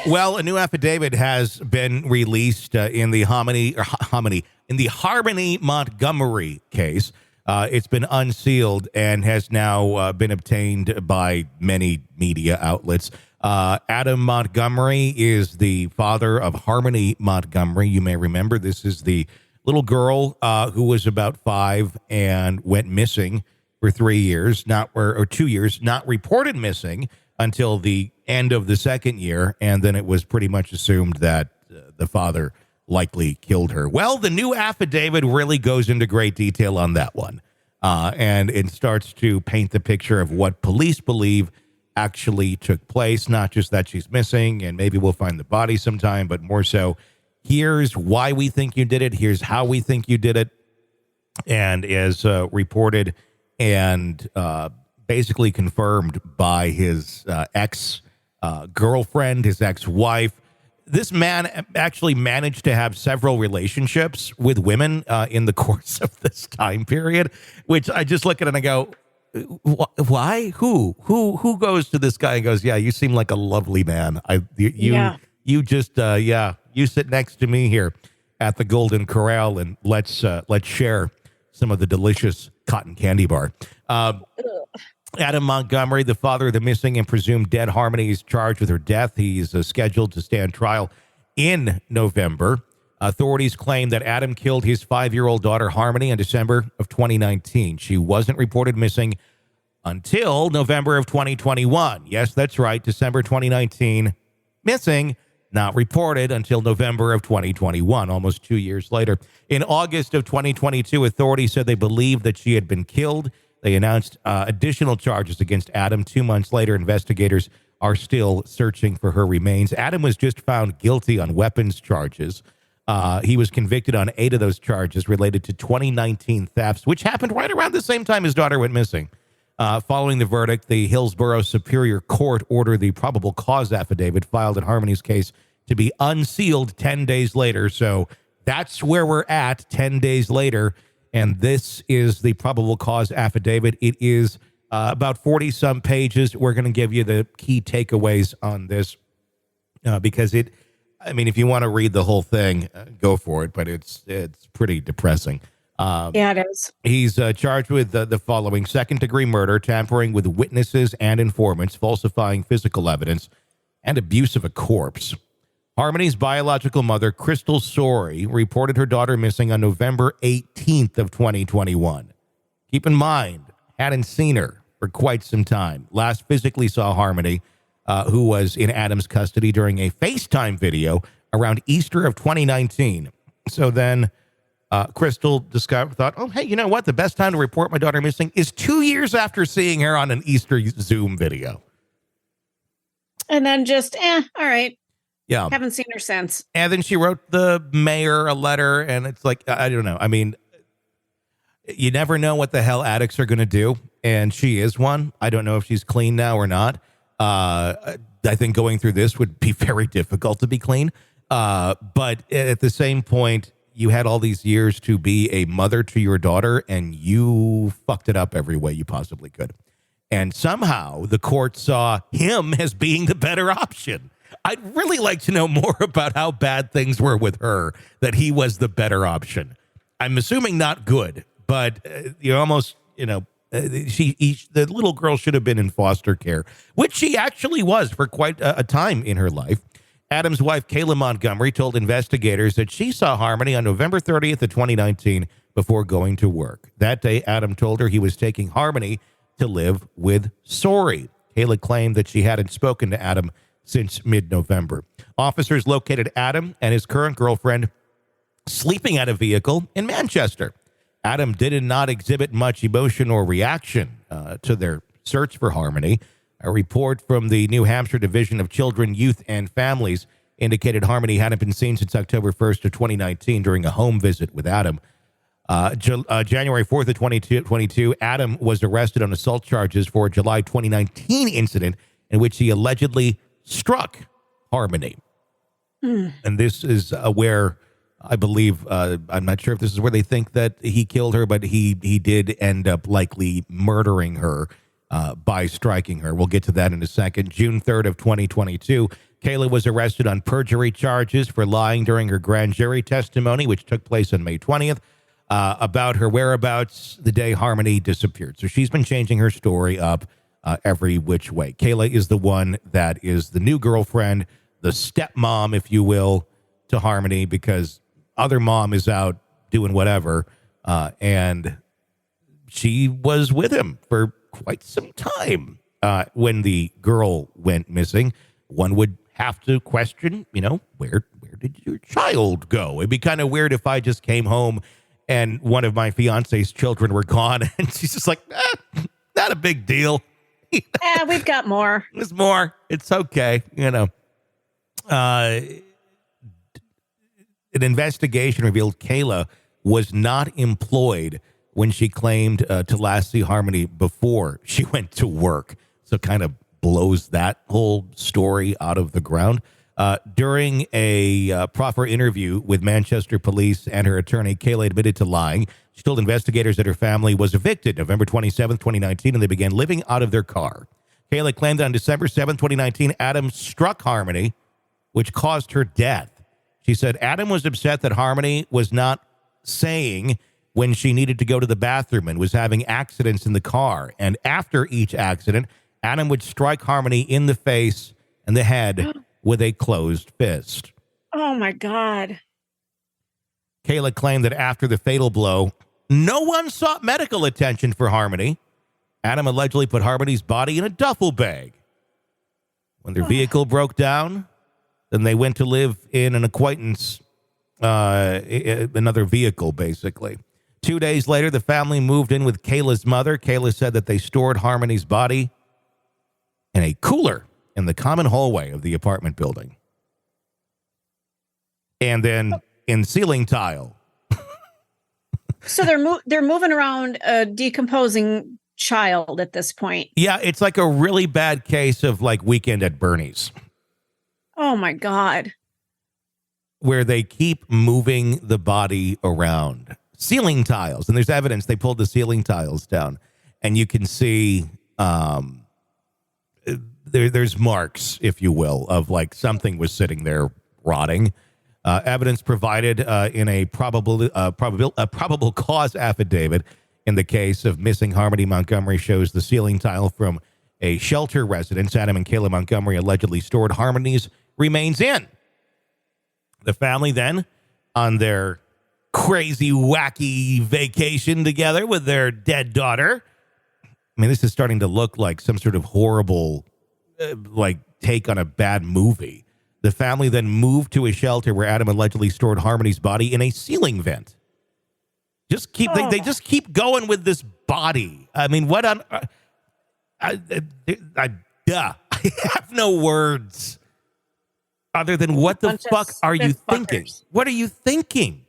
Well, a new affidavit has been released in the Harmony Montgomery case. It's been unsealed and has now been obtained by many media outlets. Adam Montgomery is the father of Harmony Montgomery. You may remember this is the little girl who was about 5 and went missing for 3 years, or 2 years, not reported missing until the end of the second year, and then it was pretty much assumed that the father likely killed her. Well, the new affidavit really goes into great detail on that one, and it starts to paint the picture of what police believe actually took place, not just that she's missing and maybe we'll find the body sometime, but more so, here's why we think you did it, here's how we think you did it, and as reported and basically confirmed by his ex-girlfriend, his ex-wife. This man actually managed to have several relationships with women in the course of this time period, which I just look at it and I go, why? Who goes to this guy and goes, yeah, you seem like a lovely man. You sit next to me here at the Golden Corral and let's share some of the delicious cotton candy bar. Adam Montgomery, the father of the missing and presumed dead Harmony, is charged with her death. He's scheduled to stand trial in November. Authorities claim that Adam killed his 5-year-old daughter Harmony in December of 2019. She wasn't reported missing until November of 2021. Yes, that's right, December 2019, missing, not reported until November of 2021, almost 2 years later. In August of 2022, authorities said they believed that she had been killed. They announced additional charges against Adam. 2 months later, investigators are still searching for her remains. Adam was just found guilty on weapons charges. He was convicted on 8 of those charges related to 2019 thefts, which happened right around the same time his daughter went missing. Following the verdict, the Hillsborough Superior Court ordered the probable cause affidavit filed in Harmony's case to be unsealed 10 days later. So that's where we're at 10 days later. And this is the probable cause affidavit. It is about 40-some pages. We're going to give you the key takeaways on this because if you want to read the whole thing, go for it. But it's pretty depressing. Yeah, it is. He's charged with the following: second-degree murder, tampering with witnesses and informants, falsifying physical evidence, and abuse of a corpse. Harmony's biological mother, Crystal Sorey, reported her daughter missing on November 18th of 2021. Keep in mind, hadn't seen her for quite some time. Last physically saw Harmony, who was in Adam's custody, during a FaceTime video around Easter of 2019. So then Crystal thought, oh, hey, you know what? The best time to report my daughter missing is 2 years after seeing her on an Easter Zoom video. And then just, all right. Yeah. Haven't seen her since. And then she wrote the mayor a letter, and it's like, I don't know. I mean, you never know what the hell addicts are going to do, and she is one. I don't know if she's clean now or not. I think going through this would be very difficult to be clean. But at the same point, you had all these years to be a mother to your daughter, and you fucked it up every way you possibly could. And somehow the court saw him as being the better option. I'd really like to know more about how bad things were with her, that he was the better option. I'm assuming not good, but the little girl should have been in foster care, which she actually was for quite a time in her life. Adam's wife, Kayla Montgomery, told investigators that she saw Harmony on November 30th of 2019 before going to work. That day, Adam told her he was taking Harmony to live with Sorey. Kayla claimed that she hadn't spoken to Adam since mid-November. Officers located Adam and his current girlfriend sleeping at a vehicle in Manchester. Adam did not exhibit much emotion or reaction to their search for Harmony. A report from the New Hampshire Division of Children, Youth, and Families indicated Harmony hadn't been seen since October 1st of 2019 during a home visit with Adam. January 4th of 2022, Adam was arrested on assault charges for a July 2019 incident in which he allegedly struck Harmony. And this is where I believe, I'm not sure if this is where they think that he killed her, but he did end up likely murdering her by striking her. We'll get to that in a second. June 3rd of 2022, Kayla was arrested on perjury charges for lying during her grand jury testimony, which took place on May 20th, about her whereabouts the day Harmony disappeared. So she's been changing her story up every which way. Kayla is the one that is the new girlfriend, the stepmom, if you will, to Harmony, because other mom is out doing whatever, and she was with him for quite some time when the girl went missing. One would have to question, where did your child go? It'd be kind of weird if I just came home and one of my fiance's children were gone, and she's just like, not a big deal. We've got more. There's more. It's okay, An investigation revealed Kayla was not employed when she claimed to last see Harmony before she went to work. So kind of blows that whole story out of the ground. During a proffer interview with Manchester police and her attorney, Kayla admitted to lying. She told investigators that her family was evicted November 27th, 2019, and they began living out of their car. Kayla claimed that on December 7th, 2019, Adam struck Harmony, which caused her death. She said Adam was upset that Harmony was not saying when she needed to go to the bathroom and was having accidents in the car. And after each accident, Adam would strike Harmony in the face and the head with a closed fist. Oh, my God. Kayla claimed that after the fatal blow, no one sought medical attention for Harmony. Adam allegedly put Harmony's body in a duffel bag. When their vehicle broke down, then they went to live in an acquaintance, another vehicle, basically. 2 days later, the family moved in with Kayla's mother. Kayla said that they stored Harmony's body in a cooler in the common hallway of the apartment building. And then in ceiling tile. So they're moving around a decomposing child at this point. Yeah, it's like a really bad case of like Weekend at Bernie's. Oh, my God. Where they keep moving the body around. Ceiling tiles. And there's evidence they pulled the ceiling tiles down. And you can see there's marks, if you will, of like something was sitting there rotting. Evidence provided in a probable cause affidavit in the case of missing Harmony Montgomery shows the ceiling tile from a shelter residence Adam and Kayla Montgomery allegedly stored Harmony's remains in. The family then, on their crazy, wacky vacation together with their dead daughter. I mean, this is starting to look like some sort of horrible, take on a bad movie. The family then moved to a shelter where Adam allegedly stored Harmony's body in a ceiling vent. They just keep going with this body. I mean, what on? I have no words other than what the fuck are you thinking? What are you thinking?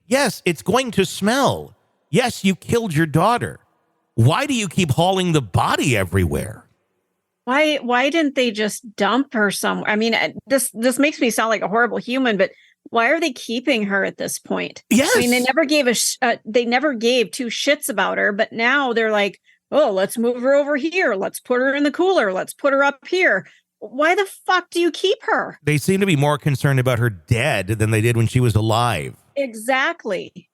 Yes, it's going to smell. Yes, you killed your daughter. Why do you keep hauling the body everywhere? Why didn't they just dump her somewhere? I mean, this makes me sound like a horrible human, but why are they keeping her at this point? Yes. I mean, they never gave two shits about her, but now they're like, oh, let's move her over here. Let's put her in the cooler. Let's put her up here. Why the fuck do you keep her? They seem to be more concerned about her dead than they did when she was alive. Exactly.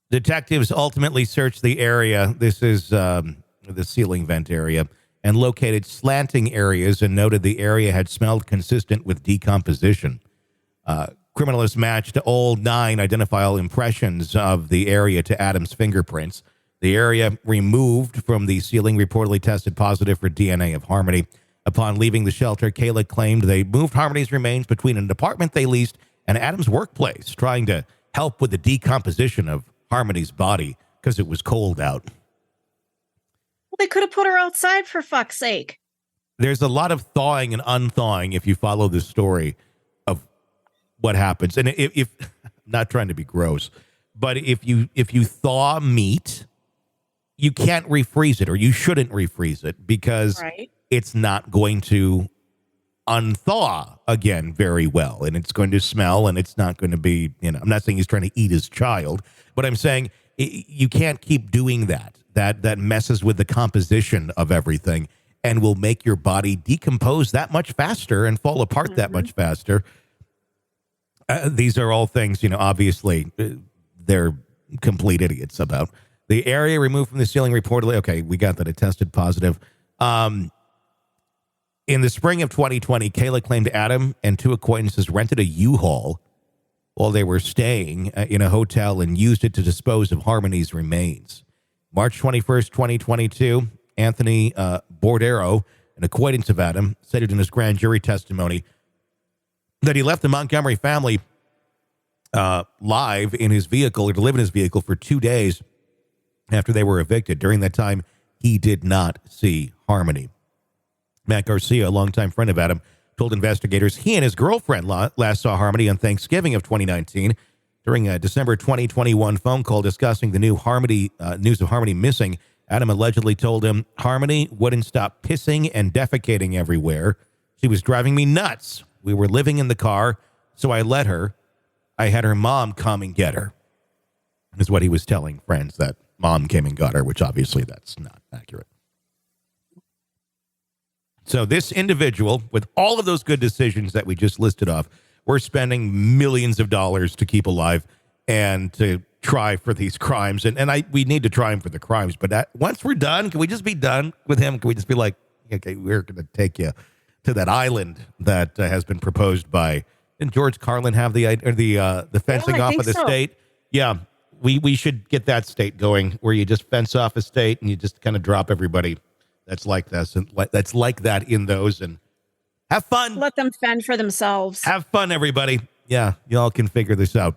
Detectives ultimately searched the area. This is the ceiling vent area, and located slanting areas and noted the area had smelled consistent with decomposition. Criminalists matched all 9 identifiable impressions of the area to Adam's fingerprints. The area removed from the ceiling reportedly tested positive for DNA of Harmony. Upon leaving the shelter, Kayla claimed they moved Harmony's remains between an apartment they leased and Adam's workplace, trying to help with the decomposition of Harmony's body because it was cold out. Well, they could have put her outside, for fuck's sake. There's a lot of thawing and unthawing if you follow the story of what happens. And if I'm not trying to be gross, but if you thaw meat, you can't refreeze it, or you shouldn't refreeze it, because it's not going to unthaw again very well, and it's going to smell, and it's not going to be, I'm not saying he's trying to eat his child, but I'm saying you can't keep doing that. That messes with the composition of everything, and will make your body decompose that much faster and fall apart that much faster. These are all things, obviously they're complete idiots about. The area removed from the ceiling reportedly, okay, we got that it tested positive. In the spring of 2020, Kayla claimed Adam and two acquaintances rented a U-Haul while they were staying in a hotel and used it to dispose of Harmony's remains. March 21st, 2022, Anthony Bordero, an acquaintance of Adam, said it in his grand jury testimony that he left the Montgomery family live in his vehicle, or to live in his vehicle for 2 days after they were evicted. During that time, he did not see Harmony. Matt Garcia, a longtime friend of Adam, told investigators he and his girlfriend last saw Harmony on Thanksgiving of 2019 during a December 2021 phone call discussing the news of Harmony missing. Adam allegedly told him Harmony wouldn't stop pissing and defecating everywhere. She was driving me nuts. We were living in the car, so I let her. I had her mom come and get her, is what he was telling friends, that mom came and got her, which obviously that's not accurate. So this individual, with all of those good decisions that we just listed off, we're spending millions of dollars to keep alive and to try for these crimes. And we need to try him for the crimes. But once we're done, can we just be done with him? Can we just be like, okay, we're going to take you to that island that has been proposed by, didn't George Carlin have the fencing off of the state? Yeah, we should get that state going where you just fence off a state and you just kind of drop everybody that's like this and that's like that in those, and have fun. Let them fend for themselves. Have fun, everybody. Yeah, y'all can figure this out.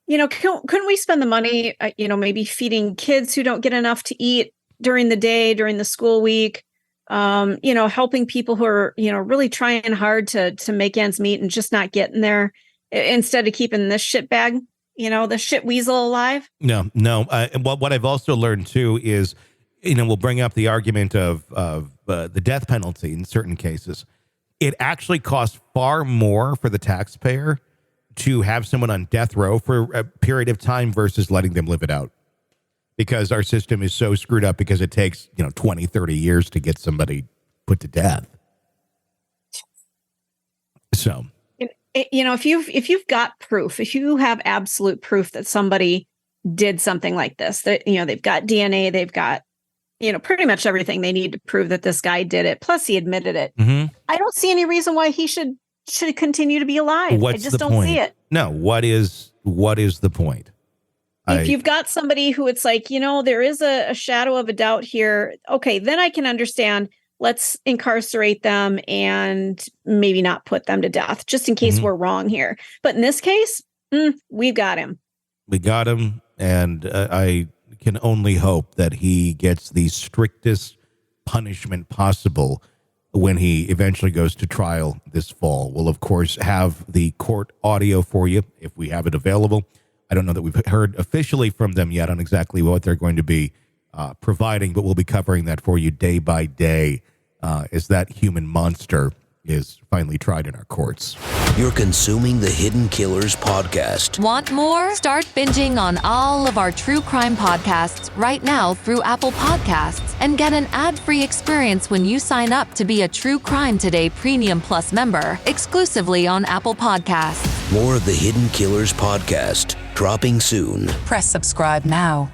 Couldn't we spend the money, maybe feeding kids who don't get enough to eat during the day, during the school week? Helping people who are, really trying hard to make ends meet and just not getting there, instead of keeping this shit bag, the shit weasel alive. No. And what I've also learned too is, we'll bring up the argument of the death penalty in certain cases. It actually costs far more for the taxpayer to have someone on death row for a period of time versus letting them live it out. Because our system is so screwed up because it takes, 20, 30 years to get somebody put to death. So, if you've got proof, if you have absolute proof that somebody did something like this, that, they've got DNA, they've got, pretty much everything they need to prove that this guy did it. Plus he admitted it. Mm-hmm. I don't see any reason why he should continue to be alive. I just don't see it. No. What is the point? If you've got somebody who it's like, there is a shadow of a doubt here. Okay, then I can understand. Let's incarcerate them and maybe not put them to death just in case we're wrong here. But in this case, we've got him. We got him. And I can only hope that he gets the strictest punishment possible when he eventually goes to trial this fall. We'll, of course, have the court audio for you if we have it available. I don't know that we've heard officially from them yet on exactly what they're going to be providing, but we'll be covering that for you day by day as that human monster is finally tried in our courts. You're consuming the Hidden Killers podcast. Want more? Start binging on all of our true crime podcasts right now through Apple Podcasts and get an ad-free experience when you sign up to be a True Crime Today Premium Plus member exclusively on Apple Podcasts. More of the Hidden Killers podcast dropping soon. Press subscribe now.